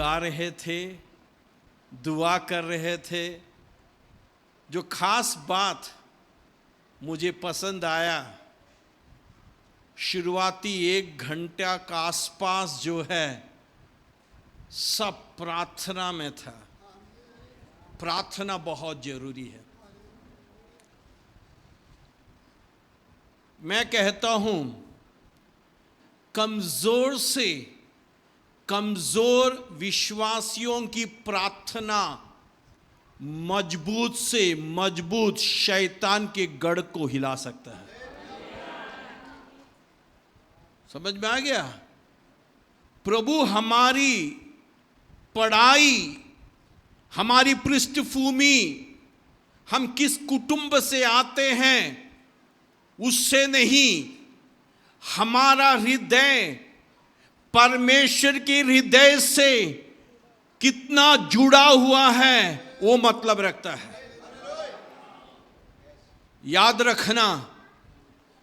गा रहे थे, दुआ कर रहे थे, जो खास बात मुझे पसंद आया, शुरुआती 1 घंटा का आसपास जो है सब प्रार्थना में था। प्रार्थना बहुत जरूरी है। मैं कहता हूं, कमजोर से कमजोर विश्वासियों की प्रार्थना मजबूत से मजबूत शैतान के गढ़ को हिला सकता है। समझ में आ गया? प्रभु हमारी पढ़ाई, हमारी पृष्ठभूमि, हम किस कुटुंब से आते हैं उससे नहीं, हमारा हृदय परमेश्वर के हृदय से कितना जुड़ा हुआ है वो मतलब रखता है। याद रखना,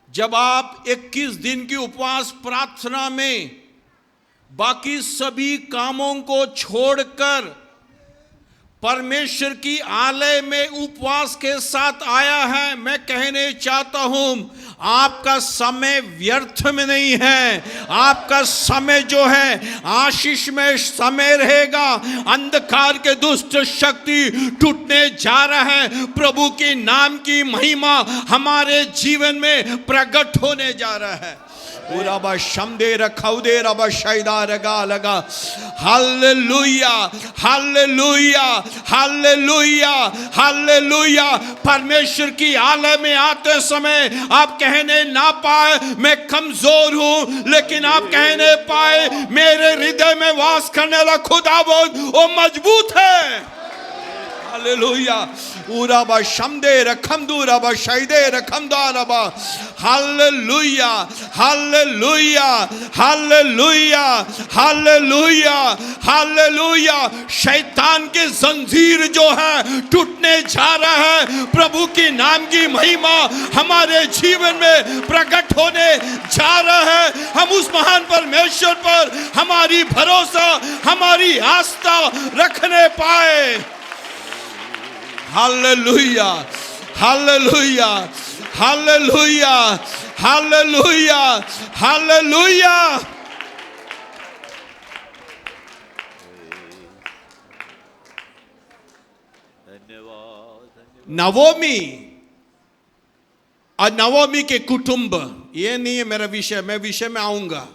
जब आप 21 दिन की उपवास प्रार्थना में बाकी सभी कामों को छोड़कर परमेश्वर की आलय में उपवास के साथ आया है, मैं कहने चाहता हूं, आपका समय व्यर्थ में नहीं है। आपका समय जो है आशीष में समय रहेगा। अंधकार के दुष्ट शक्ति टूटने जा रहा है। प्रभु के नाम की महिमा हमारे जीवन में प्रकट होने जा रहा है। उराबा शमदे रखौदे रबा शैदा रगा लगा। Hallelujah, hallelujah, hallelujah, hallelujah. परमेश्वर की आलय में आते समय आप कहने ना पाए मैं कमजोर हूं, लेकिन आप कहने पाए मेरे हृदय में वास करने वाला खुदावंद वो मजबूत है। हालेलुया। उराबा शमदे रखमदू रबा शैदे रखमदा रबा। Hallelujah, hallelujah, hallelujah, hallelujah, hallelujah. शैतान के जंजीर जो है टूटने जा रहा है। प्रभु के नाम की महिमा हमारे जीवन में प्रकट होने जा रहा है। हम उस महान परमेश्वर पर हमारी भरोसा, हमारी आस्था रखने पाए। Hallelujah, hallelujah, hallelujah, hallelujah, hallelujah. Naomi और नवोमी के कुटुंब, ये नहीं है मेरा विषय, मैं विषय में आऊंगा।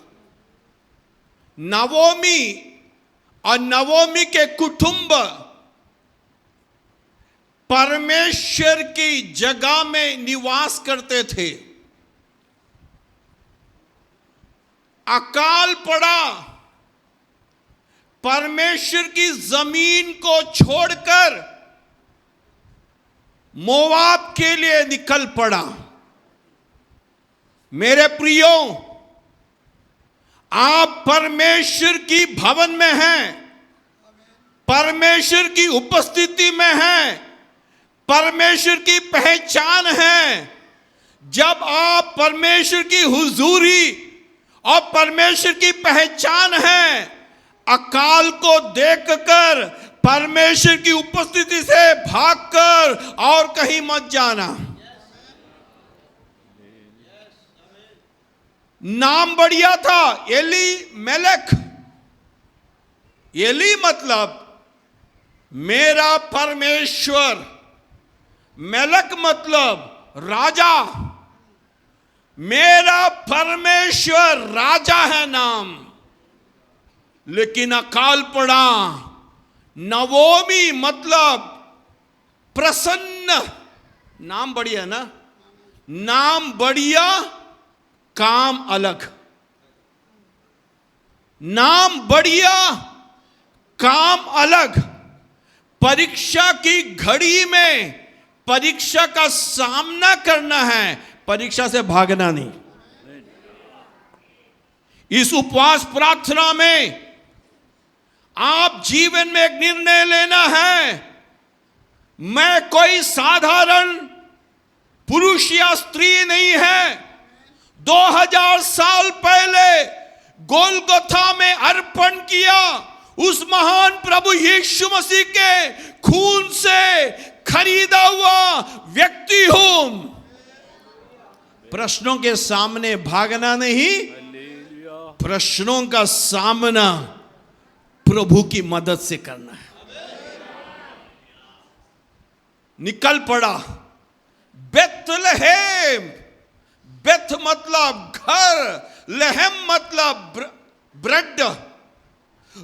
नवोमी और नवोमी के कुटुंब परमेश्वर की जगह में निवास करते थे। अकाल पड़ा, परमेश्वर की जमीन को छोड़कर मोआब के लिए निकल पड़ा। मेरे प्रियो, आप परमेश्वर की भवन में हैं, परमेश्वर की उपस्थिति में हैं, परमेश्वर की पहचान है। जब आप परमेश्वर की हुजूरी और परमेश्वर की पहचान है, अकाल को देखकर परमेश्वर की उपस्थिति से भागकर और कहीं मत जाना। नाम बढ़िया था, एली मेलक। एली मतलब मेरा परमेश्वर, मेलक मतलब राजा। मेरा परमेश्वर राजा है नाम। लेकिन अकाल पड़ा। नवोमी मतलब प्रसन्न। नाम बढ़िया ना, नाम बढ़िया, काम अलग। नाम बढ़िया, काम अलग। परीक्षा की घड़ी में परीक्षा का सामना करना है, परीक्षा से भागना नहीं। इस उपवास प्रार्थना में आप जीवन में एक निर्णय लेना है। मैं कोई साधारण पुरुष या स्त्री नहीं है। 2000 साल पहले गोलगोथा में अर्पण किया उस महान प्रभु यीशु मसीह के खून से खरीदा हुआ व्यक्ति हूं। प्रश्नों के सामने भागना नहीं, प्रश्नों का सामना प्रभु की मदद से करना है। निकल पड़ा बेथलेहेम। बेथ मतलब घर, लहम मतलब ब्रेड।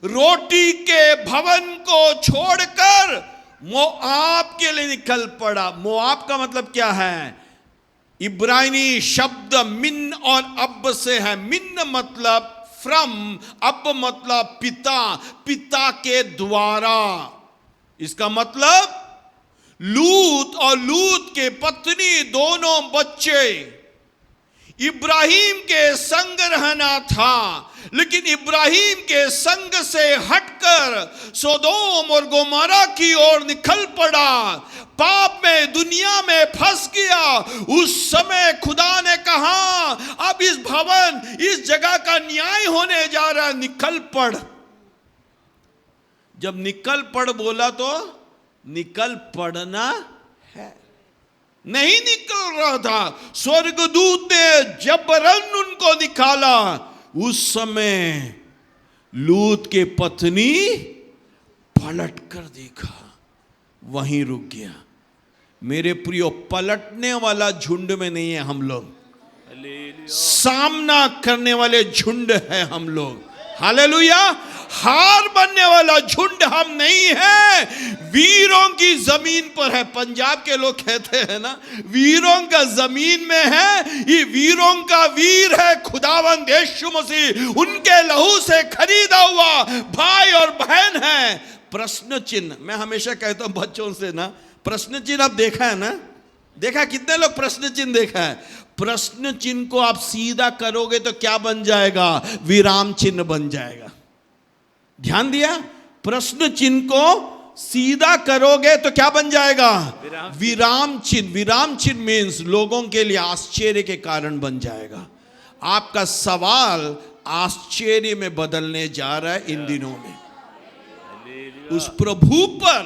रोटी के भवन को छोड़कर मोआब के लिए निकल पड़ा। मोआब का मतलब क्या है? इब्रानी शब्द मिन और अब से है। मिन मतलब फ्रॉम, अब मतलब पिता, पिता के द्वारा। इसका मतलब लूत और लूत के पत्नी दोनों बच्चे इब्राहिम के संग रहना था, लेकिन इब्राहिम के संग से हटकर सोदोम और गोमोरा की ओर निकल पड़ा। पाप में, दुनिया में फंस गया। उस समय खुदा ने कहा, अब इस भवन, इस जगह का न्याय होने जा रहा है, निकल पड़। जब निकल पड़ बोला तो निकल पड़ना है। नहीं निकल रहा था। स्वर्गदूत ने जबरन उनको निकाला। उस समय लूत के पत्नी पलट कर देखा, वहीं रुक गया। मेरे प्रियो, पलटने वाला झुंड में नहीं है हम लोग, सामना करने वाले झुंड है हम लोग। हालेलुया। हार बनने वाला झुंड हम नहीं है, वीरों की जमीन पर है। पंजाब के लोग कहते हैं ना, वीरों का जमीन में है। ये वीरों का वीर है खुदावंद यीशु मसीह। उनके लहू से खरीदा हुआ भाई और बहन है। प्रश्न चिन्ह, मैं हमेशा कहता हूं बच्चों से ना, प्रश्न चिन्ह आप देखा है ना? देखा? कितने लोग प्रश्न चिन्ह देखा है? प्रश्न चिन्ह को आप सीधा करोगे तो क्या बन जाएगा? विराम चिन्ह बन जाएगा। ध्यान दिया? प्रश्न चिन्ह को सीधा करोगे तो क्या बन जाएगा? विराम चिन्ह। विराम चिन्ह मीन्स लोगों के लिए आश्चर्य के कारण बन जाएगा। आपका सवाल आश्चर्य में बदलने जा रहा है इन दिनों में। उस प्रभु पर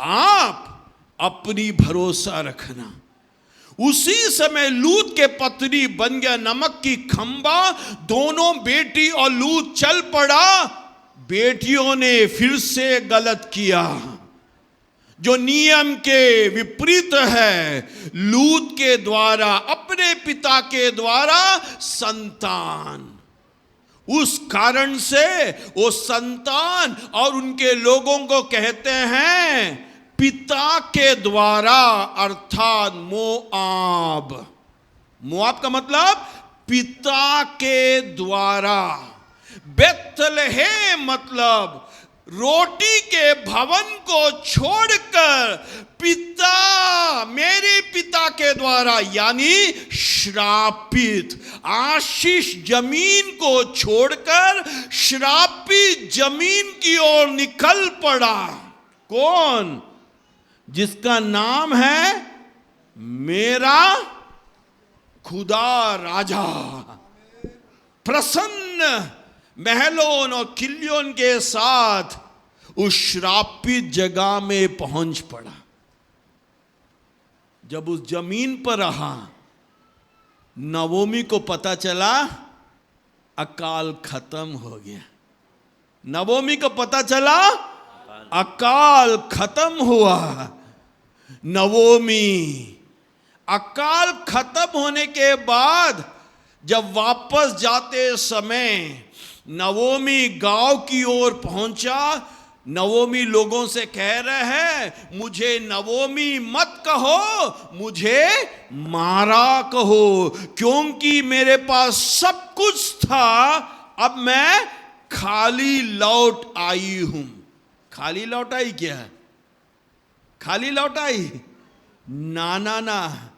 आप अपनी भरोसा रखना। उसी समय लूत के पत्नी बन गया नमक की खंबा। दोनों बेटी और लूत चल पड़ा। बेटियों ने फिर से गलत किया, जो नियम के विपरीत है। लूत के द्वारा, अपने पिता के द्वारा संतान, उस कारण से वो संतान और उनके लोगों को कहते हैं पिता के द्वारा, अर्थात मोआब। मोआब का मतलब पिता के द्वारा। बेथलेहेम मतलब रोटी के भवन को छोड़कर पिता, मेरे पिता के द्वारा, यानी श्रापित आशीष जमीन को छोड़कर श्रापित जमीन की ओर निकल पड़ा। कौन? जिसका नाम है मेरा खुदा राजा। प्रसन्न महलों और किलियों के साथ उस श्रापित जगह में पहुंच पड़ा। जब उस जमीन पर रहा, नवोमी को पता चला अकाल खत्म हो गया। नवोमी को पता चला अकाल खत्म हुआ। नवोमी अकाल खत्म होने के बाद जब वापस जाते समय नवोमी गांव की ओर पहुंचा। नवोमी लोगों से कह रहे हैं, मुझे नवोमी मत कहो, मुझे मारा कहो, क्योंकि मेरे पास सब कुछ था, अब मैं खाली लौट आई हूं। खाली लौट आई क्या? खाली लौट आई? ना ना ना,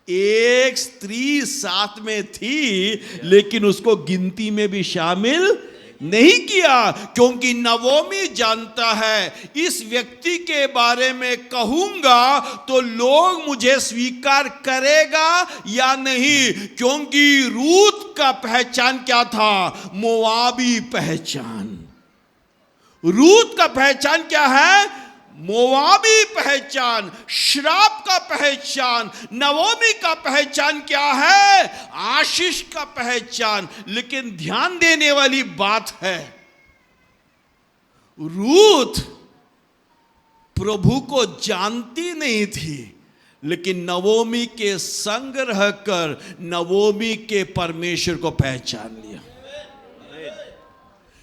एक स्त्री साथ में थी, लेकिन उसको गिनती में भी शामिल नहीं किया, क्योंकि नवोमी जानता है इस व्यक्ति के बारे में कहूंगा तो लोग मुझे स्वीकार करेगा या नहीं, क्योंकि रूत का पहचान क्या था? मोआबी पहचान। रूत का पहचान क्या है? मोआबी पहचान, श्राप का पहचान। नवोमी का पहचान क्या है? आशीष का पहचान। लेकिन ध्यान देने वाली बात है, रूत प्रभु को जानती नहीं थी, लेकिन नवोमी के संग रहकर नवोमी के परमेश्वर को पहचान लिया।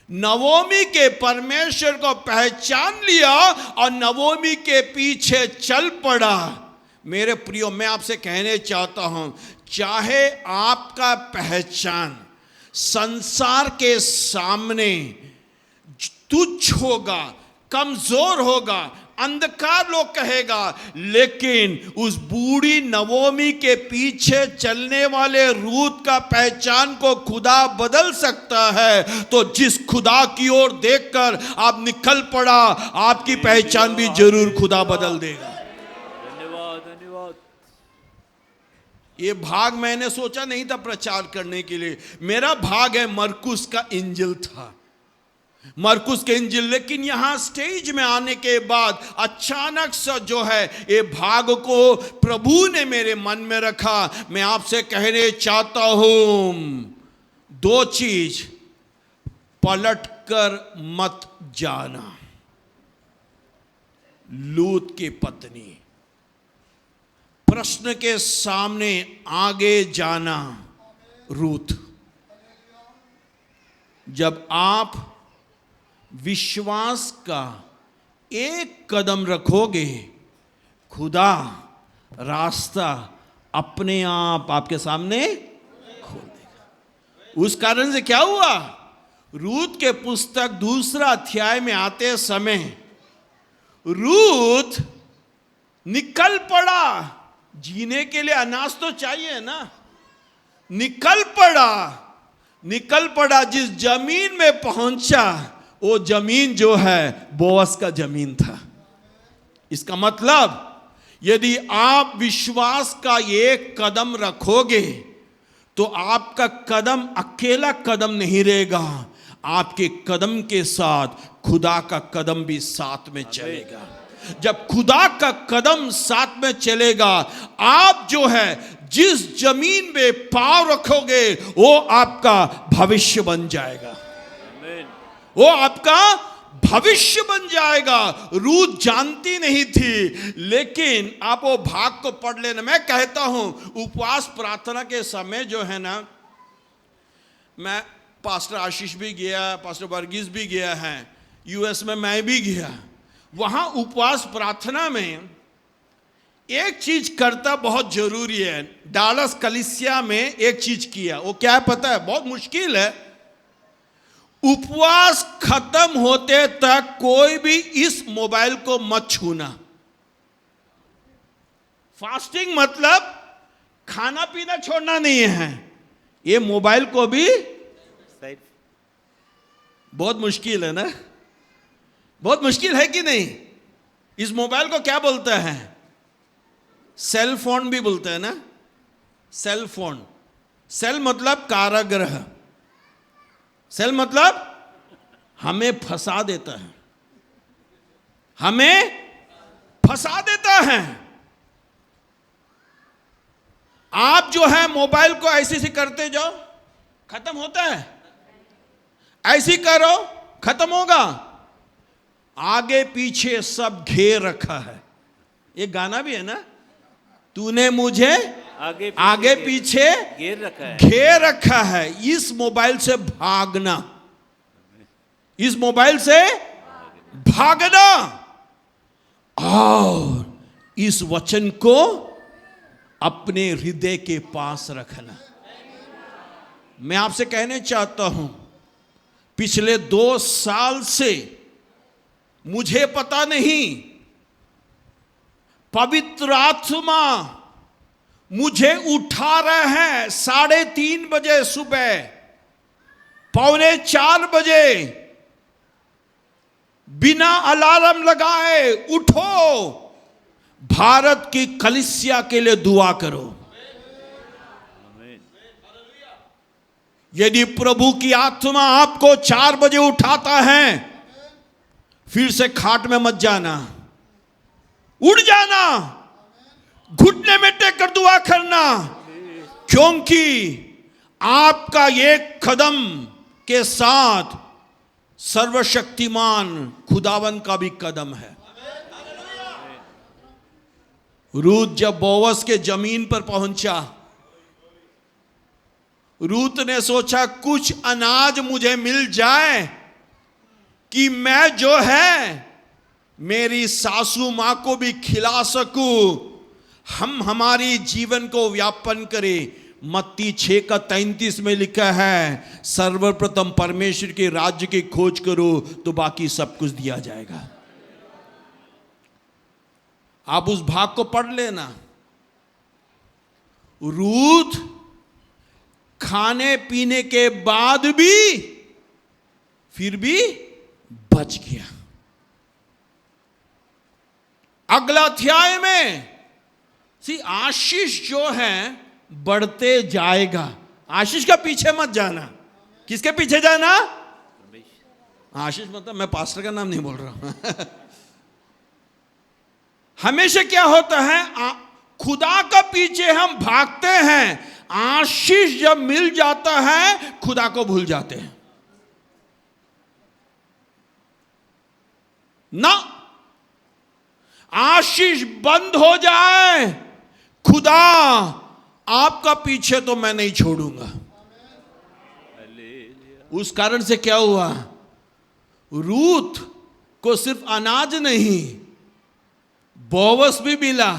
नवोमी के परमेश्वर को पहचान लिया और नवोमी के पीछे चल पड़ा। मेरे प्रियो, मैं आपसे कहने चाहता हूं, चाहे आपका पहचान संसार के सामने तुच्छ होगा, कमजोर होगा, अंधकार लोग कहेगा, लेकिन उस बूढ़ी नवोमी के पीछे चलने वाले रूत का पहचान को खुदा बदल सकता है। तो जिस खुदा की ओर देखकर आप निकल पड़ा, आपकी पहचान भी जरूर खुदा बदल देगा। धन्यवाद धन्यवाद। ये भाग मैंने सोचा नहीं था प्रचार करने के लिए। मेरा भाग है मरकुस का इंजिल था, मरकुस के इंजिल। लेकिन यहां स्टेज में आने के बाद अचानक सा जो है ये भाग को प्रभु ने मेरे मन में रखा। मैं आपसे कहने चाहता हूं, दो चीज, पलट कर मत जाना। लूत की पत्नी, प्रश्न के सामने आगे जाना। रूत, जब आप विश्वास का एक कदम रखोगे, खुदा रास्ता अपने आप आपके सामने खोल देगा। उस कारण से क्या हुआ? रूत के पुस्तक दूसरा अध्याय में आते समय रूत निकल पड़ा। जीने के लिए अनाज तो चाहिए ना। निकल पड़ा। जिस जमीन में पहुंचा, वो जमीन जो है बोअस का जमीन था। इसका मतलब, यदि आप विश्वास का एक कदम रखोगे तो आपका कदम अकेला कदम नहीं रहेगा, आपके कदम के साथ खुदा का कदम भी साथ में चलेगा। जब खुदा का कदम साथ में चलेगा, आप जो है जिस जमीन में पांव रखोगे वो आपका भविष्य बन जाएगा। वो आपका भविष्य बन जाएगा। रूत जानती नहीं थी, लेकिन आप वो भाग को पढ़ लेना। मैं कहता हूं, उपवास प्रार्थना के समय जो है ना, मैं पास्टर आशीष भी गया, पास्टर वर्गीस भी गया है, यूएस में मैं भी गया। वहां उपवास प्रार्थना में एक चीज करता बहुत जरूरी है। डालस कलीसिया में एक चीज किया, वो क्या है पता है? बहुत मुश्किल है। उपवास खत्म होते तक कोई भी इस मोबाइल को मत छूना। फास्टिंग मतलब खाना पीना छोड़ना नहीं है, ये मोबाइल को भी। बहुत मुश्किल है ना? बहुत मुश्किल है कि नहीं? इस मोबाइल को क्या बोलते हैं? सेल फोन भी बोलते हैं ना। सेल फोन, सेल मतलब कारागृह। सेल मतलब हमें फंसा देता है, हमें फंसा देता है। आप जो है मोबाइल को ऐसे से करते जाओ, खत्म होता है। ऐसी करो, खत्म होगा। आगे पीछे सब घेर रखा है। ये गाना भी है ना, तूने मुझे आगे पीछे घेर रखा है। इस मोबाइल से भागना, इस मोबाइल से भागना, और इस वचन को अपने हृदय के पास रखना। मैं आपसे कहने चाहता हूं, पिछले 2 साल से मुझे पता नहीं, पवित्र आत्मा मुझे उठा रहे हैं 3:30 बजे सुबह, 3:45 बजे, बिना अलार्म लगाए उठो, भारत की कलीसिया के लिए दुआ करो। यदि प्रभु की आत्मा आपको 4 बजे उठाता है, फिर से खाट में मत जाना, उड़ जाना, घुटने में टेक कर दुआ करना, क्योंकि आपका एक कदम के साथ सर्वशक्तिमान खुदावन का भी कदम है। रूत जब बोवस के जमीन पर पहुंचा, रूत ने सोचा कुछ अनाज मुझे मिल जाए कि मैं जो है मेरी सासू मां को भी खिला सकूं, हम हमारी जीवन को व्यापन करें। मत्ती 6:33 में लिखा है, सर्वप्रथम परमेश्वर के राज्य की खोज करो तो बाकी सब कुछ दिया जाएगा। आप उस भाग को पढ़ लेना। रूत खाने पीने के बाद भी फिर भी बच गया। अगला अध्याय में आशीष जो है बढ़ते जाएगा। आशीष का पीछे मत जाना। किसके पीछे जाना? आशीष मतलब मैं पास्टर का नाम नहीं बोल रहा हूं। हमेशा क्या होता है, खुदा का पीछे हम भागते हैं, आशीष जब मिल जाता है खुदा को भूल जाते हैं ना। आशीष बंद हो जाए, खुदा आपका पीछे तो मैं नहीं छोड़ूंगा। उस कारण से क्या हुआ, रूत को सिर्फ अनाज नहीं, बोवस भी मिला।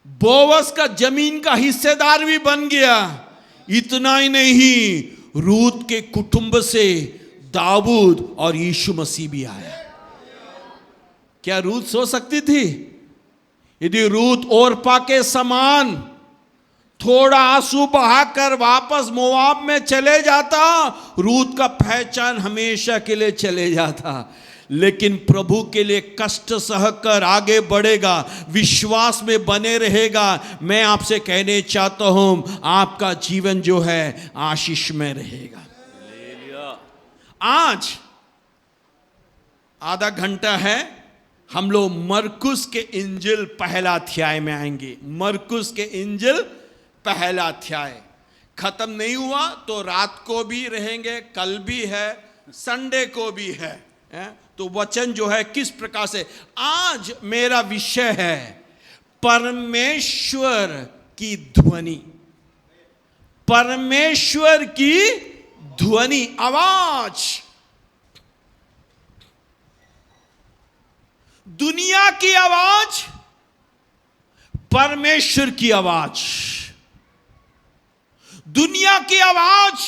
बोवस का जमीन का हिस्सेदार भी बन गया। इतना ही नहीं, रूत के कुटुंब से दाऊद और यीशु मसीह भी आया। क्या रूत सो सकती थी? यदि रूत ओरपा के समान थोड़ा आंसू बहाकर वापस मोआब में चले जाता, रूत का पहचान हमेशा के लिए चले जाता। लेकिन प्रभु के लिए कष्ट सहकर आगे बढ़ेगा, विश्वास में बने रहेगा। मैं आपसे कहने चाहता हूं, आपका जीवन जो है आशीष में रहेगा। आज आधा घंटा है, हम लोग मरकुस के इंजिल पहला अध्याय में आएंगे। मरकुस के इंजिल पहला अध्याय खत्म नहीं हुआ तो रात को भी रहेंगे, कल भी है, संडे को भी है। तो वचन जो है किस प्रकार से, आज मेरा विषय है परमेश्वर की ध्वनि। परमेश्वर की ध्वनि, आवाज। दुनिया की आवाज, परमेश्वर की आवाज। दुनिया की आवाज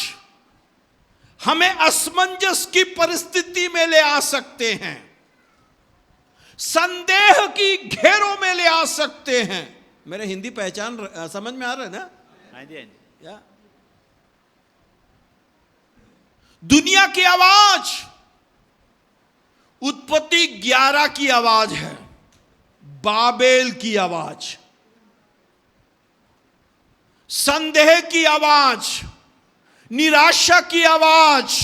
हमें असमंजस की परिस्थिति में ले आ सकते हैं, संदेह की घेरों में ले आ सकते हैं। मेरे हिंदी पहचान समझ में आ रहा है ना? या? दुनिया की आवाज उत्पत्ति 11 की आवाज है, बाबेल की आवाज, संदेह की आवाज, निराशा की आवाज,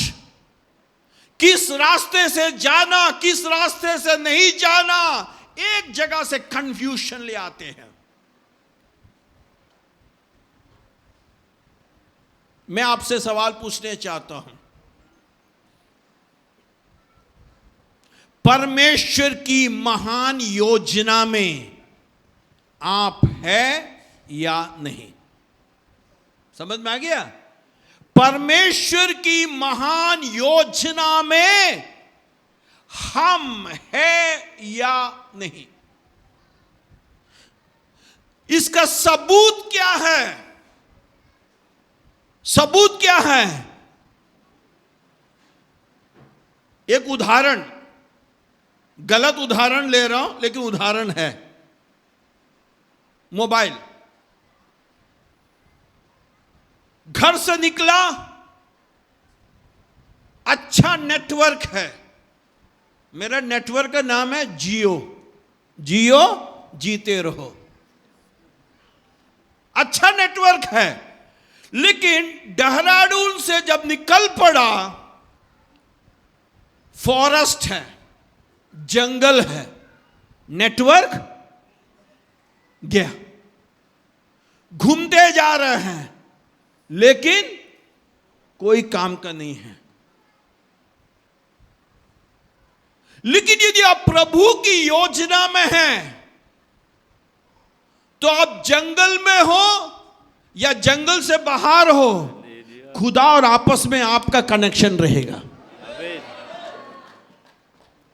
किस रास्ते से जाना, किस रास्ते से नहीं जाना, एक जगह से कंफ्यूजन ले आते हैं। मैं आपसे सवाल पूछने चाहता हूं, परमेश्वर की महान योजना में आप है या नहीं? समझ में आ गया? परमेश्वर की महान योजना में हम है या नहीं? इसका सबूत क्या है? सबूत क्या है? एक उदाहरण, गलत उदाहरण ले रहा हूं लेकिन उदाहरण है। मोबाइल, घर से निकला, अच्छा नेटवर्क है। मेरा नेटवर्क का नाम है जियो। जियो जीते रहो। अच्छा नेटवर्क है, लेकिन देहरादून से जब निकल पड़ा, फॉरेस्ट है, जंगल है, नेटवर्क गया, घूमते जा रहे हैं लेकिन कोई काम का नहीं है। लेकिन यदि आप प्रभु की योजना में हैं तो आप जंगल में हो या जंगल से बाहर हो, खुदा और आपस में आपका कनेक्शन रहेगा।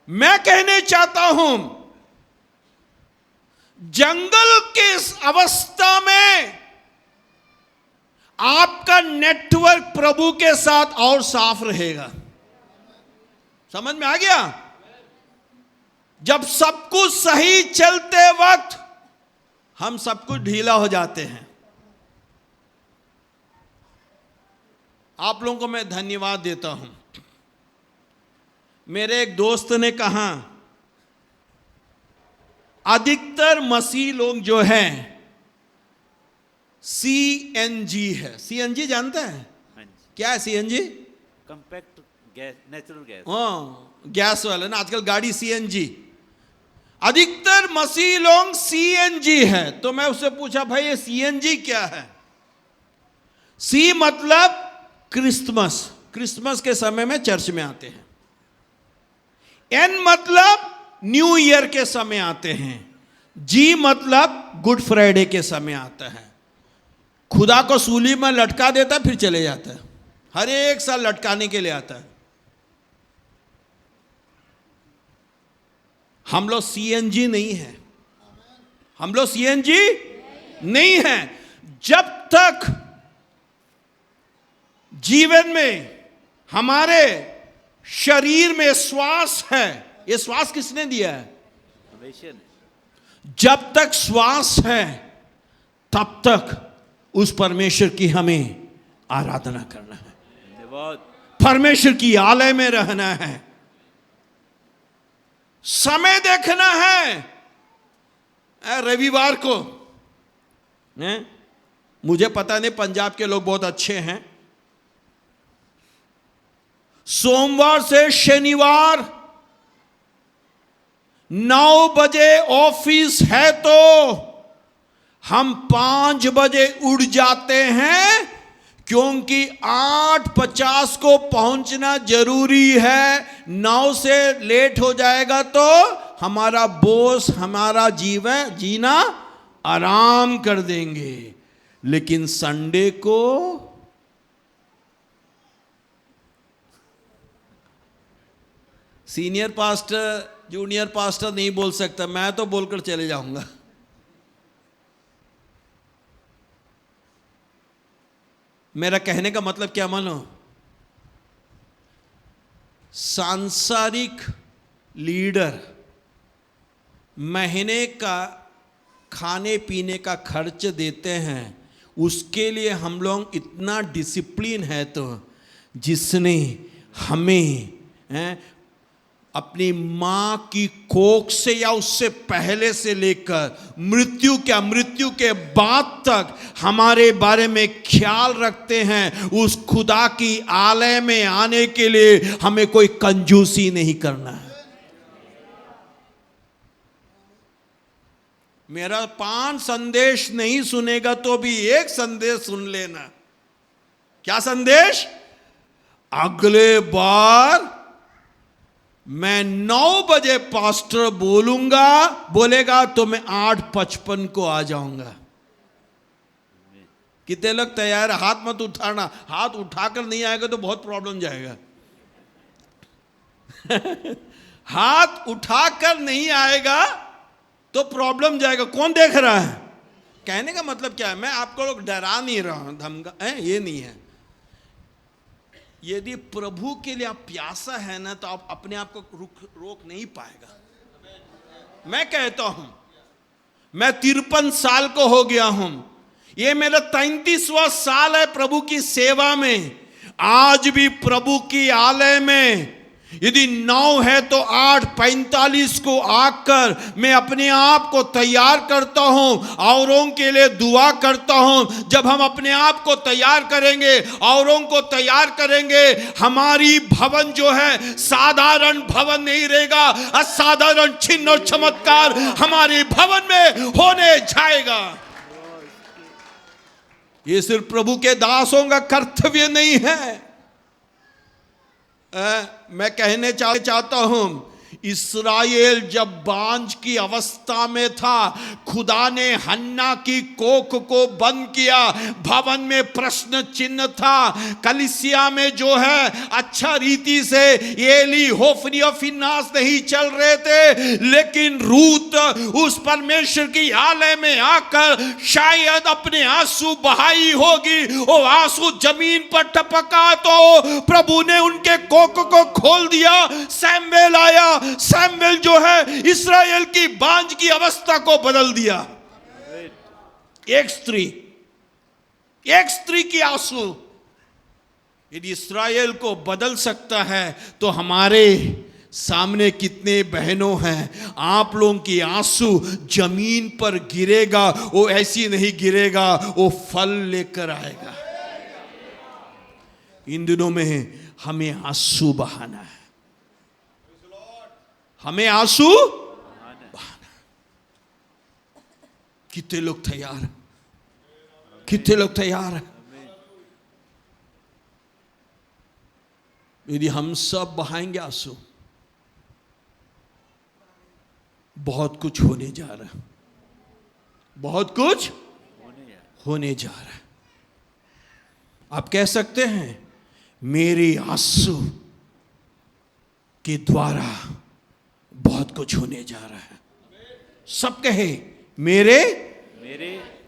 मैं कहने चाहता हूं, जंगल के इस अवस्था में आपका नेटवर्क प्रभु के साथ और साफ रहेगा। समझ में आ गया? जब सब कुछ सही चलते वक्त हम सब कुछ ढीला हो जाते हैं। आप लोगों को मैं धन्यवाद देता हूं। मेरे एक दोस्त ने कहा, अधिकतर मसीह लोग जो हैं सीएनजी है। सीएनजी जानते हैं क्या है? CNG compact gas, natural gas. Gas वाला ना, आजकल गाड़ी सीएनजी। अधिकतर मसीह लोग सीएनजी है। तो मैं उससे पूछा, भाई ये सीएनजी क्या है? सी मतलब क्रिसमस, क्रिसमस के समय में चर्च में आते हैं। एन मतलब न्यू ईयर के समय आते हैं। जी मतलब गुड फ्राइडे के समय आता है। खुदा को सूली में लटका देता है फिर चले जाता है। हर एक साल लटकाने के लिए आता है। हम लोग सीएनजी नहीं है। हम लोग सीएनजी नहीं है। जब तक जीवन में हमारे शरीर में श्वास है, ये श्वास किसने दिया है? परमेश्वर ने। जब तक श्वास है तब तक उस परमेश्वर की हमें आराधना करना है, धन्यवाद। परमेश्वर की आलय में रहना है, समय देखना है। रविवार को मुझे पता नहीं, पंजाब के लोग बहुत अच्छे हैं। सोमवार से शनिवार 9 बजे ऑफिस है तो हम 5 बजे उठ जाते हैं, क्योंकि 8:50 को पहुंचना जरूरी है। 9 से लेट हो जाएगा तो हमारा बॉस हमारा जीना आराम कर देंगे। लेकिन संडे को सीनियर पास्टर जूनियर पास्टर नहीं बोल सकता, मैं तो बोलकर चले जाऊंगा। मेरा कहने का मतलब क्या मानो, सांसारिक लीडर महीने का खाने पीने का खर्च देते हैं, उसके लिए हम लोग इतना डिसिप्लिन है तो जिसने हमें अपनी माँ की कोख से या उससे पहले से लेकर मृत्यु के बाद तक हमारे बारे में ख्याल रखते हैं। उस खुदा की आलय में आने के लिए हमें कोई कंजूसी नहीं करना है। मेरा 5 संदेश नहीं सुनेगा तो भी एक संदेश सुन लेना। क्या संदेश? अगले बार मैं 9 बजे पास्टर बोलेगा तो मैं 8:55 को आ जाऊंगा। कितने लोग तैयार? हाथ मत उठाना, हाथ उठाकर नहीं आएगा तो बहुत प्रॉब्लम जाएगा। हाथ उठाकर नहीं आएगा तो प्रॉब्लम जाएगा। कौन देख रहा है? कहने का मतलब क्या है, मैं आपको लोग डरा नहीं रहा हूं, धमका ये नहीं है। यदि प्रभु के लिए आप प्यासा है ना तो आप अपने आप को रोक नहीं पाएगा। मैं कहता हूं, मैं 53 साल को हो गया हूं, ये मेरा 33वां साल है प्रभु की सेवा में। आज भी प्रभु की आलय में यदि 9 है तो 8:45 को आकर मैं अपने आप को तैयार करता हूं, औरों के लिए दुआ करता हूं। जब हम अपने आप को तैयार करेंगे, औरों को तैयार करेंगे, हमारी भवन जो है साधारण भवन नहीं रहेगा, असाधारण चिन्ह और चमत्कार हमारे भवन में होने जाएगा। ये सिर्फ प्रभु के दासों का कर्तव्य नहीं है। मैं कहने चाहता हूं, इस्राएल जब बांझ की अवस्था में था, खुदा ने हन्ना की कोख को बंद किया। भवन में प्रश्न चिन्ह था, कलीसिया में जो है अच्छा रीति से एली, होफनी और फिन्हास नहीं चल रहे थे, लेकिन रूत उस परमेश्वर की आलय में आकर शायद अपने आंसू बहाई होगी। वो आंसू जमीन पर टपका तो प्रभु ने उनके कोख को खोल दिया। सैमुएल आया, सैमुएल जो है इस्राएल की बांझ की अवस्था को बदल दिया। एक स्त्री की आंसू यदि इस्राएल को बदल सकता है तो हमारे सामने कितने बहनों हैं। आप लोगों की आंसू जमीन पर गिरेगा, वो ऐसी नहीं गिरेगा, वो फल लेकर आएगा। इन दिनों में हमें आंसू बहाना है, हमें आंसू बहाना। कितने लोग तैयार हैं? कितने लोग तैयार हैं? यदि हम सब बहाएंगे आंसू, बहुत कुछ होने जा रहा है, बहुत कुछ होने जा रहा है। आप कह सकते हैं मेरे आंसू के द्वारा बहुत कुछ होने जा रहा है। सब कहे मेरे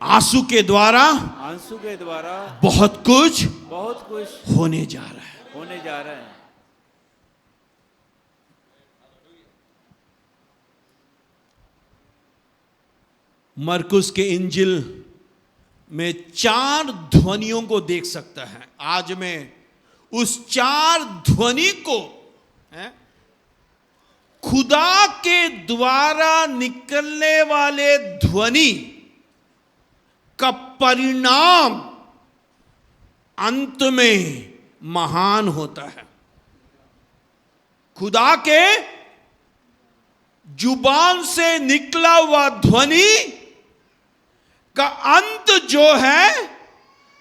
आंसू के द्वारा बहुत कुछ होने जा रहा है। मरकुस के इंजिल में 4 ध्वनियों को देख सकता है। आज मैं उस 4 ध्वनि को खुदा के द्वारा निकलने वाले ध्वनि का परिणाम अंत में महान होता है। खुदा के जुबान से निकला हुआ ध्वनि का अंत जो है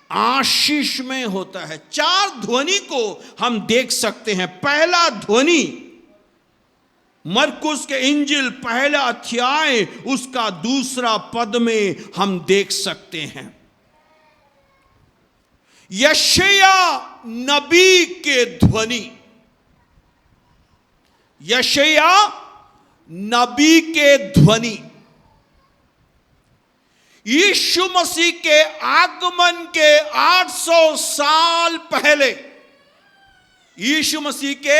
आशीष में होता है। 4 ध्वनि को हम देख सकते हैं। पहला ध्वनि मरकुस के इंजिल पहला अध्याय उसका 2 पद में हम देख सकते हैं। यशायाह नबी के ध्वनि, यशायाह नबी के ध्वनि यीशु मसीह के आगमन के 800 साल पहले, यीशु मसीह के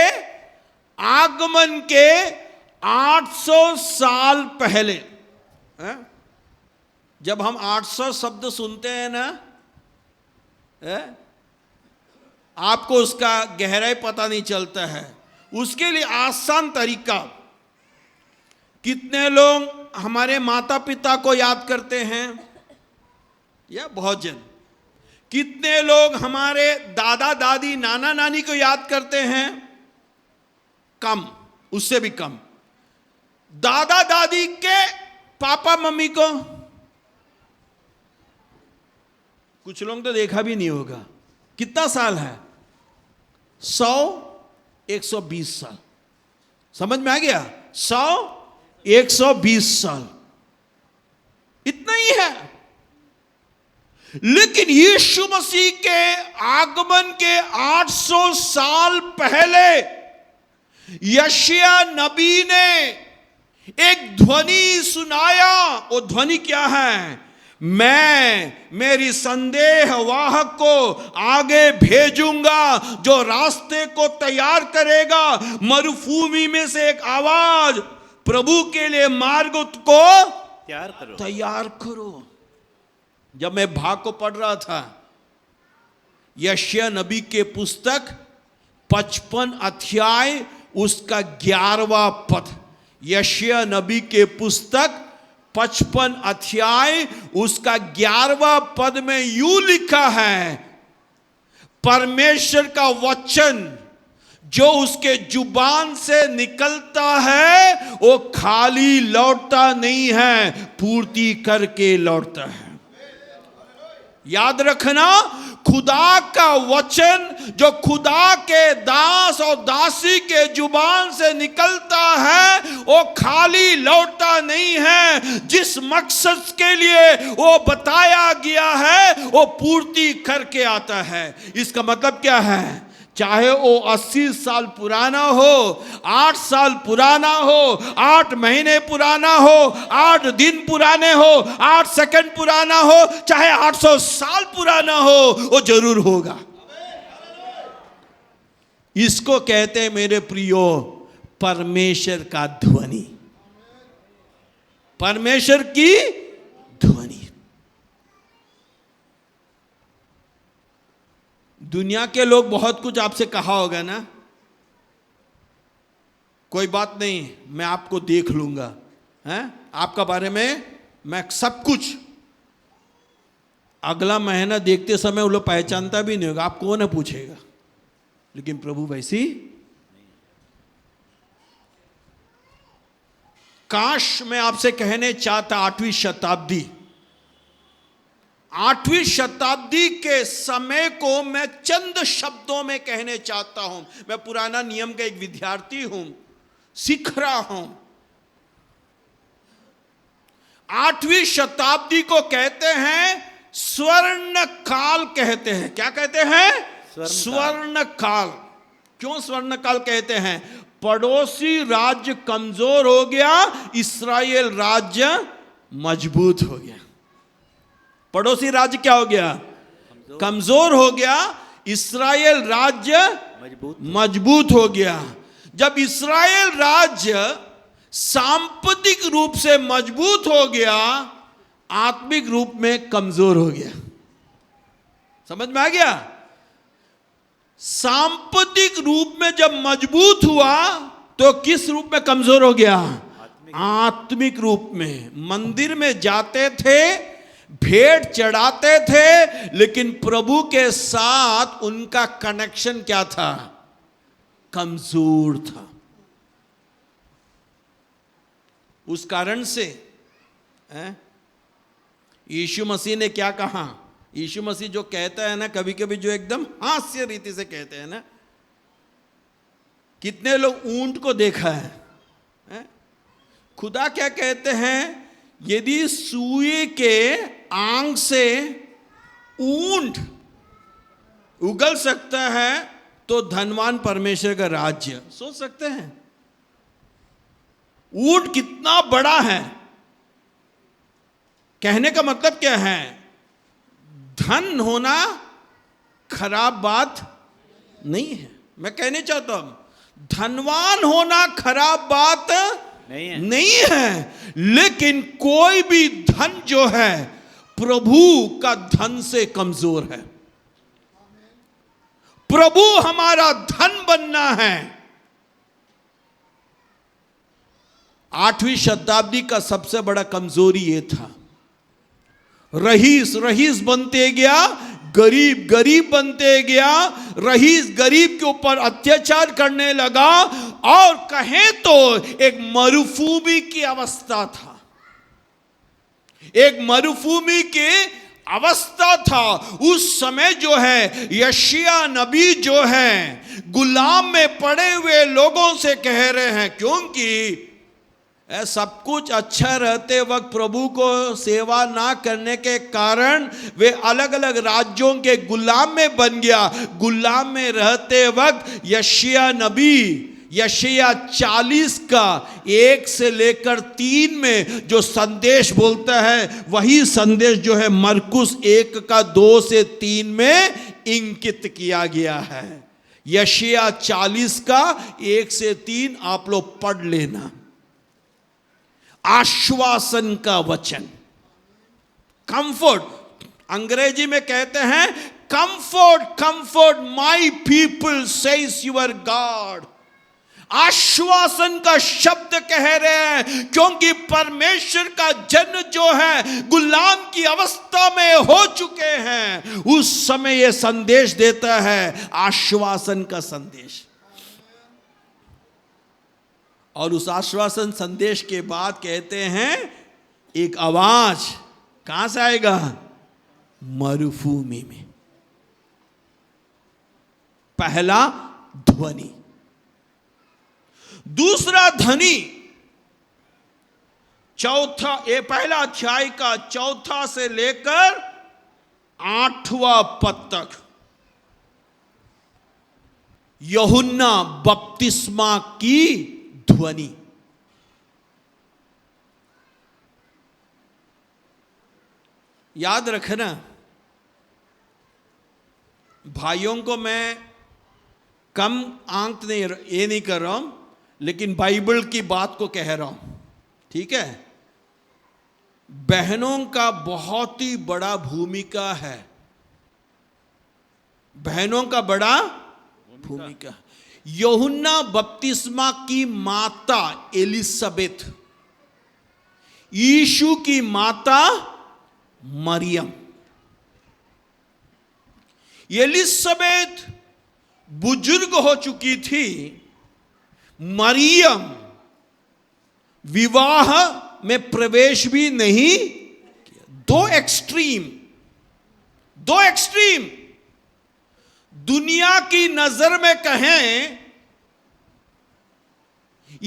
आगमन के 800 साल पहले, जब हम 800 शब्द सुनते हैं ना, आपको उसका गहराई पता नहीं चलता है। उसके लिए आसान तरीका, कितने लोग हमारे माता पिता को याद करते हैं? या बहुत जन। कितने लोग हमारे दादा दादी नाना नानी को याद करते हैं? कम, उससे भी कम। दादा दादी के पापा मम्मी को कुछ लोग तो देखा भी नहीं होगा। कितना साल है? 100, 120 साल। समझ में आ गया? 100, 120 साल, इतना ही है। लेकिन यीशु मसीह के आगमन के 800 साल पहले यशायाह नबी ने एक ध्वनि सुनाया। वो ध्वनि क्या है? मैं मेरी संदेह वाहक को आगे भेजूंगा जो रास्ते को तैयार करेगा। मरुभूमि में से एक आवाज, प्रभु के लिए मार्ग को तैयार करो। जब मैं भाग को पढ़ रहा था, यशायाह नबी के पुस्तक 55 अध्याय उसका 11वां पद, यशायाह नबी के पुस्तक 55 अध्याय उसका 11वां पद में यूं लिखा है, परमेश्वर का वचन जो उसके जुबान से निकलता है वो खाली लौटता नहीं है, पूर्ति करके लौटता है। याद रखना, खुदा का वचन जो खुदा के दास और दासी के जुबान से निकलता है वो खाली लौटता नहीं है, जिस मकसद के लिए वो बताया गया है वो पूर्ति करके आता है। इसका मतलब क्या है? चाहे वो 80 साल पुराना हो, 8 साल पुराना हो, 8 महीने पुराना हो, 8 दिन पुराने हो, 8 सेकंड पुराना हो, चाहे 800 साल पुराना हो, वो जरूर होगा। इसको कहते हैं मेरे प्रियो परमेश्वर का ध्वनि, परमेश्वर की ध्वनि। दुनिया के लोग बहुत कुछ आपसे कहा होगा ना, कोई बात नहीं मैं आपको देख लूंगा, हैं आपका बारे में मैं सब कुछ, अगला महीना देखते समय वो लोग पहचानता भी नहीं होगा, आपको कौन पूछेगा। लेकिन प्रभु वैसी, काश मैं आपसे कहने चाहता 8वीं शताब्दी के समय को मैं चंद शब्दों में कहने चाहता हूं। मैं पुराना नियम का एक विद्यार्थी हूं, सीख रहा हूं। 8वीं शताब्दी को कहते हैं स्वर्ण काल कहते हैं। क्या कहते हैं? स्वर्ण काल। क्यों स्वर्ण काल कहते हैं? पड़ोसी राज्य कमजोर हो गया, इस्राएल राज्य मजबूत हो गया। पड़ोसी राज्य क्या हो गया? कमजोर हो गया, इस्राएल राज्य मजबूत हो गया। जब इस्राएल राज्य सांपत्तिक रूप से मजबूत हो गया, आत्मिक रूप में कमजोर हो गया। समझ में आ गया? सांपत्तिक रूप में जब मजबूत हुआ तो किस रूप में कमजोर हो गया? आत्मिक रूप में। मंदिर में जाते थे, भेंट चढ़ाते थे, लेकिन प्रभु के साथ उनका कनेक्शन क्या था? कमजोर था। उस कारण से यीशु मसीह ने क्या कहा? यीशु मसीह जो कहता है ना, कभी कभी जो एकदम हास्य रीति से कहते हैं ना, कितने लोग ऊंट को देखा है? खुदा क्या कहते हैं? यदि सुई के आंख से ऊंट उगल सकता है तो धनवान परमेश्वर का राज्य सोच सकते हैं? ऊंट कितना बड़ा है। कहने का मतलब क्या है? धन होना खराब बात नहीं है। मैं कहने चाहता हूं धनवान होना खराब बात नहीं है, लेकिन कोई भी धन जो है प्रभु का धन से कमजोर है। प्रभु हमारा धन बनना है। 8वीं शताब्दी का सबसे बड़ा कमजोरी यह था, रईस रईस बनते गया, गरीब गरीब बनते गया, रईस गरीब के ऊपर अत्याचार करने लगा, और कहें तो एक मरुभूमि की अवस्था था। एक मरुभूमि की अवस्था था। उस समय जो है यशायाह नबी जो है गुलाम में पड़े हुए लोगों से कह रहे हैं, क्योंकि सब कुछ अच्छा रहते वक्त प्रभु को सेवा ना करने के कारण वे अलग अलग राज्यों के गुलाम में बन गया। गुलाम में रहते वक्त यशायाह नबी यशायाह 40 का 1 से लेकर 3 में जो संदेश बोलता है, वही संदेश जो है मरकुस 1 का 2 से 3 में इंकित किया गया है। यशायाह 40 का 1 से 3 आप लोग पढ़ लेना। आश्वासन का वचन, कंफर्ट, अंग्रेजी में कहते हैं comfort comfort my people says your God. आश्वासन का शब्द कह रहे हैं, क्योंकि परमेश्वर का जन जो है गुलाम की अवस्था में हो चुके हैं। उस समय यह संदेश देता है, आश्वासन का संदेश। और उस आश्वासन संदेश के बाद कहते हैं एक आवाज कहां से आएगा? मरुभूमि में। पहला ध्वनि। दूसरा ध्वनि पहला अध्याय का 4 से लेकर 8वां पद तक यूहन्ना बपतिस्मा की ध्वनि। याद रखना भाइयों को, मैं कम आंक ये नहीं कर रहा हूं, लेकिन बाइबल की बात को कह रहा हूं, ठीक है। बहनों का बहुत ही बड़ा भूमिका है, बहनों का बड़ा भूमिका। यूहन्ना बपतिस्मा की माता एलिसबेथ, यीशु की माता मरियम। एलिसबेथ बुजुर्ग हो चुकी थी, मरियम विवाह में प्रवेश भी नहीं किया। दो एक्सट्रीम दुनिया की नजर में कहें,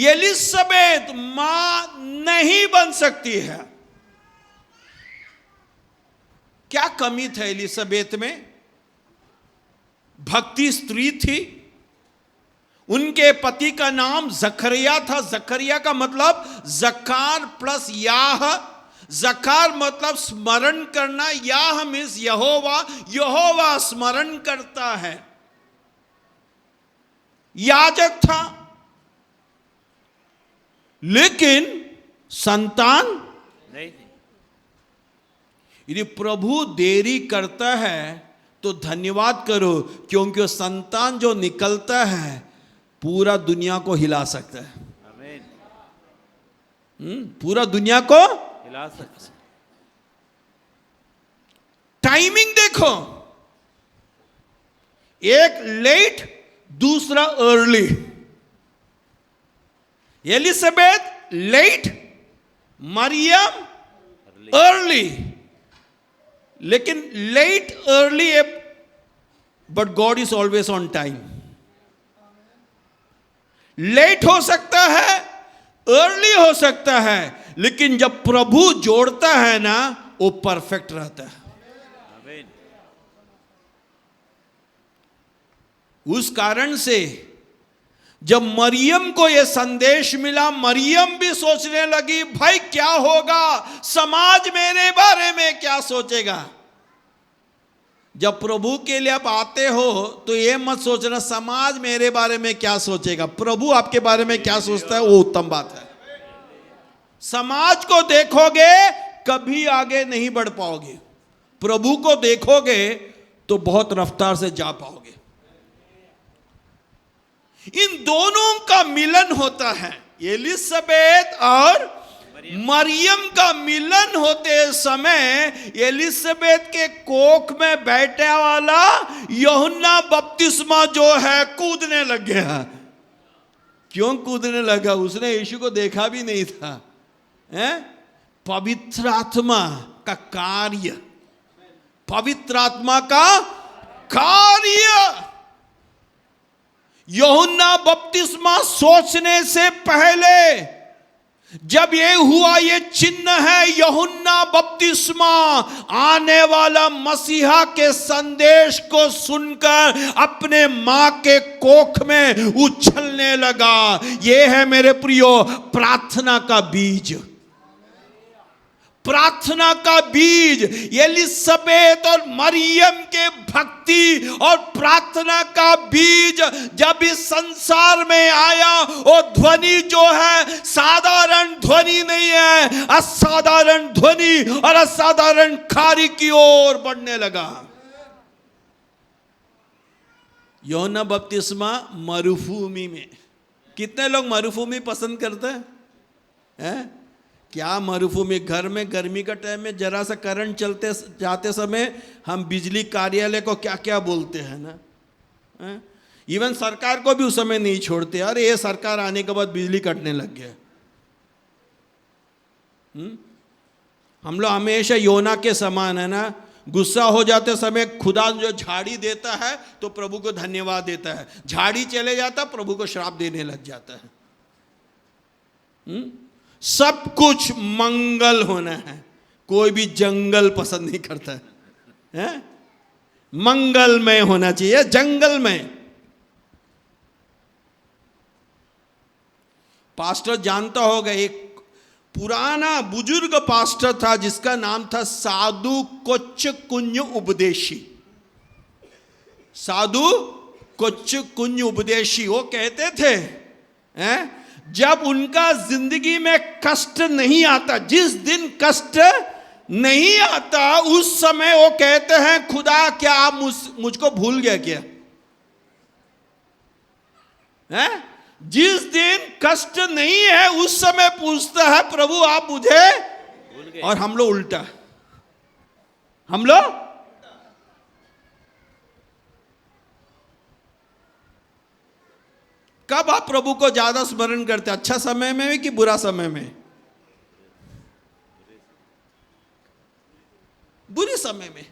एलिसबेथ मां नहीं बन सकती है। क्या कमी था एलिसबेथ में? भक्ति स्त्री थी, उनके पति का नाम जकरिया था। जकरिया का मतलब जकार प्लस याह। जकार मतलब स्मरण करना, याह मीन्स यहोवा, यहोवा स्मरण करता है। याजक था, लेकिन संतान नहीं। यदि प्रभु देरी करता है तो धन्यवाद करो, क्योंकि वो संतान जो निकलता है पूरा दुनिया को हिला सकता है। आमीन। पूरा दुनिया को हिला सकता है। टाइमिंग देखो, एक लेट दूसरा early. Elisabeth late, Mariam early. लेकिन late early, but God is always on time. Late हो सकता है, अर्ली हो सकता है, लेकिन जब प्रभु जोड़ता है ना, वो परफेक्ट रहता है। आमीन। उस कारण से जब मरियम को यह संदेश मिला, मरियम भी सोचने लगी, भाई क्या होगा, समाज मेरे बारे में क्या सोचेगा। जब प्रभु के लिए आप आते हो तो यह मत सोचना समाज मेरे बारे में क्या सोचेगा, प्रभु आपके बारे में क्या सोचता है वो उत्तम बात है। समाज को देखोगे कभी आगे नहीं बढ़ पाओगे, प्रभु को देखोगे तो बहुत रफ्तार से जा पाओगे। इन दोनों का मिलन होता है, एलिसबेथ और मरियम का मिलन होते समय एलिसबेथ के कोख में बैठने वाला यूहन्ना बपतिस्मा जो है कूदने लग गया। क्यों कूदने लगा? उसने यीशु को देखा भी नहीं था। पवित्र आत्मा का कार्य, पवित्र आत्मा का कार्य। यूहन्ना बपतिस्मा सोचने से पहले जब ये हुआ, ये चिन्ह है यूहन्ना बपतिस्मा आने वाला मसीहा के संदेश को सुनकर अपने मां के कोख में उछलने लगा। ये है मेरे प्रियो प्रार्थना का बीज, प्रार्थना का बीज। एलिसबेथ और मरियम के भक्ति और प्रार्थना का बीज जब इस संसार में आया, वो ध्वनि जो है साधारण ध्वनि नहीं है, असाधारण ध्वनि और असाधारण कार्य की ओर बढ़ने लगा। यूहन्ना बपतिस्मा मरुभूमि में, कितने लोग मरुभूमि पसंद करते हैं? क्या मरुभूमि, घर में गर्मी का टाइम में जरा सा करंट चलते जाते समय हम बिजली कार्यालय को क्या क्या बोलते हैं ना। इवन सरकार को भी उस समय नहीं छोड़ते, अरे ये सरकार आने के बाद बिजली कटने लग गया। हम लोग हमेशा योना के समान है ना, गुस्सा हो जाते समय खुदा जो झाड़ी देता है तो प्रभु को धन्यवाद देता है, झाड़ी चले जाता प्रभु को श्राप देने लग जाता है। सब कुछ मंगल होना है, कोई भी जंगल पसंद नहीं करता है, मंगलमय होना चाहिए, जंगलमय। पास्टर जानता होगा, एक पुराना बुजुर्ग पास्टर था जिसका नाम था साधु कोच्च कुंज उपदेशी। साधु कोच्च कुंज उपदेशी वो कहते थे जब उनका जिंदगी में कष्ट नहीं आता, जिस दिन कष्ट नहीं आता उस समय वो कहते हैं खुदा क्या आप मुझको भूल गया क्या? जिस दिन कष्ट नहीं है उस समय पूछता है प्रभु आप मुझे भूल गए। और हम लोग उल्टा, हम लोग कब आप प्रभु को ज्यादा स्मरण करते, अच्छा समय में कि बुरा समय में? बुरे समय में,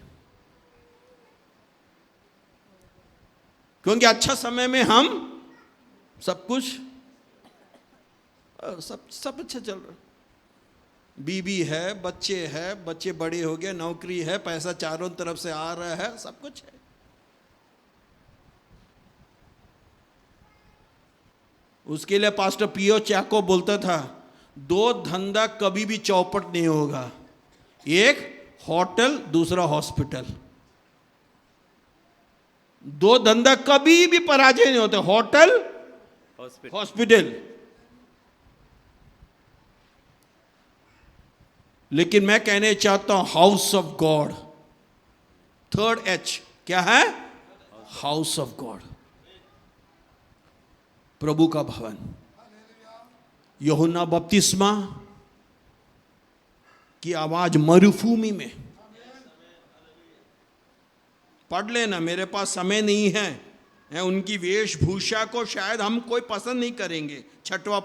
क्योंकि अच्छा समय में हम सब कुछ सब अच्छा चल रहा, बीबी है, बच्चे बड़े हो गए, नौकरी है, पैसा चारों तरफ से आ रहा है, सब कुछ है। उसके लिए पास्टर पीओ चाको बोलता था, दो धंधा कभी भी चौपट नहीं होगा, एक होटल दूसरा हॉस्पिटल। दो धंधा कभी भी पराजय नहीं होते, होटल हॉस्पिटल। लेकिन मैं कहने चाहता हूं house of God, third H क्या है? हाउस ऑफ गॉड, प्रभु का भवन। यूहन्ना बपतिस्मा की आवाज मरुभूमि में, पढ़ लेना, मेरे पास समय नहीं है। उनकी वेशभूषा को शायद हम कोई पसंद नहीं करेंगे। छठवां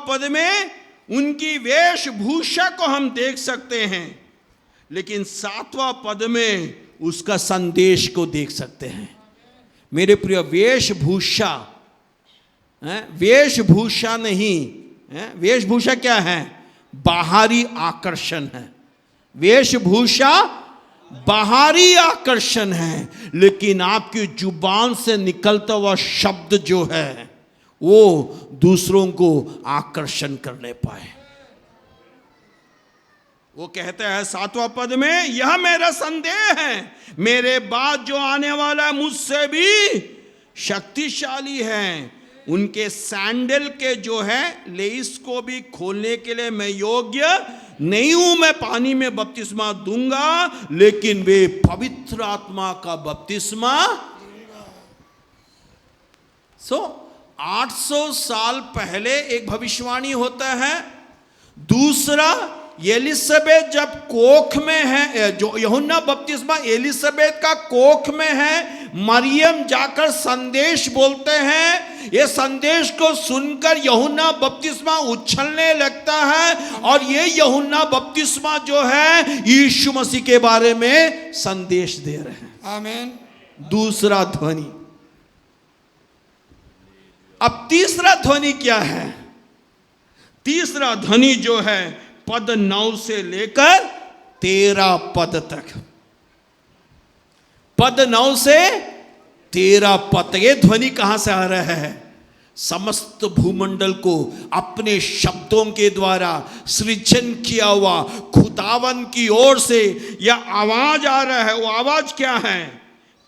पद में उनकी वेशभूषा को हम देख सकते हैं, लेकिन सातवां पद में उसका संदेश को देख सकते हैं। मेरे प्रिय, वेशभूषा नहीं, वेशभूषा क्या है? बाहरी आकर्षण है। वेशभूषा बाहरी आकर्षण है, लेकिन आपकी जुबान से निकलता हुआ शब्द जो है वो दूसरों को आकर्षण करने पाए। वो कहता है सातवां पद में, यह मेरा संदेह है, मेरे बाद जो आने वाला है मुझसे भी शक्तिशाली है, उनके सैंडल के जो है लेस को भी खोलने के लिए मैं योग्य नहीं हूं। मैं पानी में बपतिस्मा दूंगा, लेकिन वे पवित्र आत्मा का बपतिस्मा। 800 साल पहले एक भविष्यवाणी होता है। दूसरा, एलिसबेत जब कोख में है, जो यूहन्ना बपतिस्मा एलिसबेत का कोख में है, मरियम जाकर संदेश बोलते हैं। ये संदेश को सुनकर यूहन्ना बपतिस्मा उछलने लगता है, और ये यूहन्ना बपतिस्मा जो है यीशु मसीह के बारे में संदेश दे रहे हैं। आमीन। दूसरा ध्वनि। अब तीसरा ध्वनि क्या है? तीसरा ध्वनि जो है पद 9 से लेकर 13 पद तक, पद 9 से 13 पद। ये ध्वनि कहां से आ रहा है? समस्त भूमंडल को अपने शब्दों के द्वारा सृजन किया हुआ खुदावन की ओर से यह आवाज आ रहा है। वो आवाज क्या है?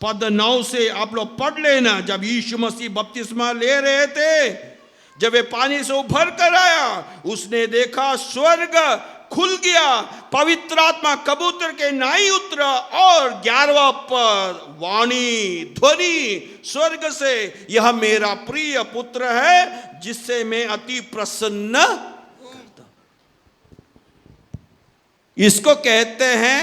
पद 9 से आप लोग पढ़ लेना। जब यीशु मसीह बपतिस्मा ले रहे थे जब वे पानी से उभर कर आया, उसने देखा स्वर्ग खुल गया, पवित्र आत्मा कबूतर के नाई उतरा और 11वां पद, वाणी ध्वनि स्वर्ग से, यह मेरा प्रिय पुत्र है जिससे मैं अति प्रसन्न करता हूं। इसको कहते हैं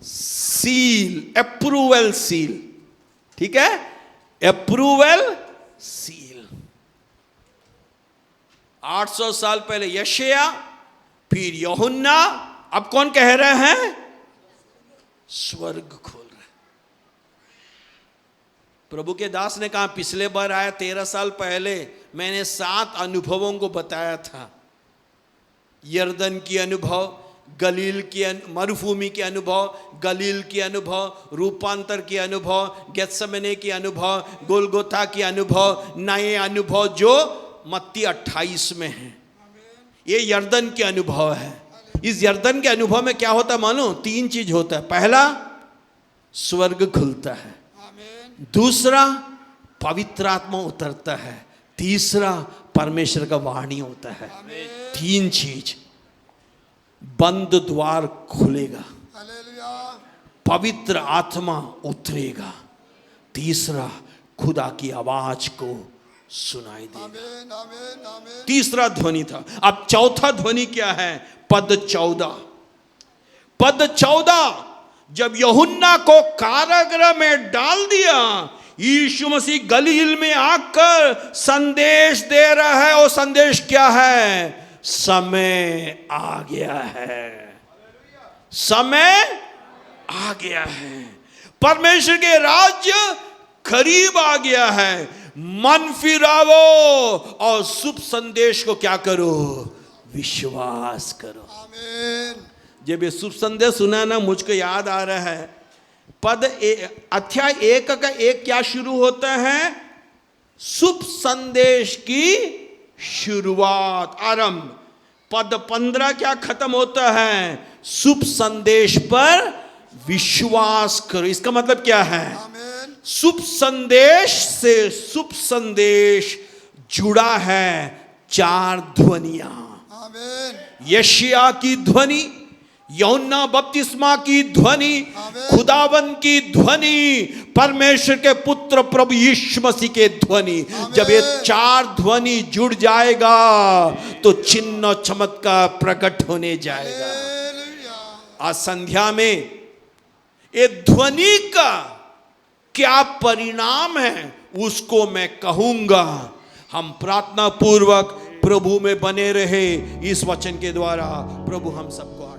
सील, अप्रूवल सील। ठीक है, अप्रूवल सील। 800 साल पहले यशायाह, फिर यूहन्ना, अब कौन कह रहे हैं? स्वर्ग खोल रहे। प्रभु के दास ने कहा, पिछले बार आया 13 साल पहले, मैंने 7 अनुभवों को बताया था। यर्दन की अनुभव, गलील की मरुभूमि के अनुभव, गलील के अनुभव, रूपांतर के अनुभव, गेत्सेमने के अनुभव, गोलगोथा के अनुभव, नए अनुभव जो मत्ती 28 में है। ये यर्दन के अनुभव है। इस यर्दन के अनुभव में क्या होता है मानो? 3 चीज होता है। पहला, स्वर्ग खुलता है। दूसरा, पवित्र आत्मा उतरता है। तीसरा, परमेश्वर का वाणी होता है। 3 चीज। बंद द्वार खुलेगा, पवित्र आत्मा उतरेगा, तीसरा, खुदा की आवाज को सुनाई देगा। तीसरा ध्वनि था। अब चौथा ध्वनि क्या है? पद 14। पद 14, जब यूहन्ना को कारागृह में डाल दिया, यीशु मसीह गलील में आकर संदेश दे रहा है। और संदेश क्या है? समय आ गया है, समय आ गया है, परमेश्वर के राज्य करीब आ गया है। मन फिरावो और शुभ संदेश को क्या करो? विश्वास करो। आमीन। जब ये शुभ संदेश सुना ना, मुझको याद आ रहा है अध्याय 1 का 1 क्या शुरू होता है? शुभ संदेश की शुरुआत, आरंभ। पद 15 क्या खत्म होता है? शुभ संदेश पर विश्वास करो। इसका मतलब क्या है? शुभ संदेश से शुभ संदेश जुड़ा है 4 ध्वनियां। यशायाह की ध्वनि, यूहन्ना बपतिस्मा की ध्वनि, खुदावन की ध्वनि, परमेश्वर के पुत्र प्रभु यीशु मसीह के ध्वनि। जब ये 4 ध्वनि जुड़ जाएगा तो चिन्ह चमत्कार प्रकट होने जाएगा। आज संध्या में ये ध्वनि का क्या परिणाम है उसको मैं कहूंगा। हम प्रार्थना पूर्वक प्रभु में बने रहे। इस वचन के द्वारा प्रभु हम सबको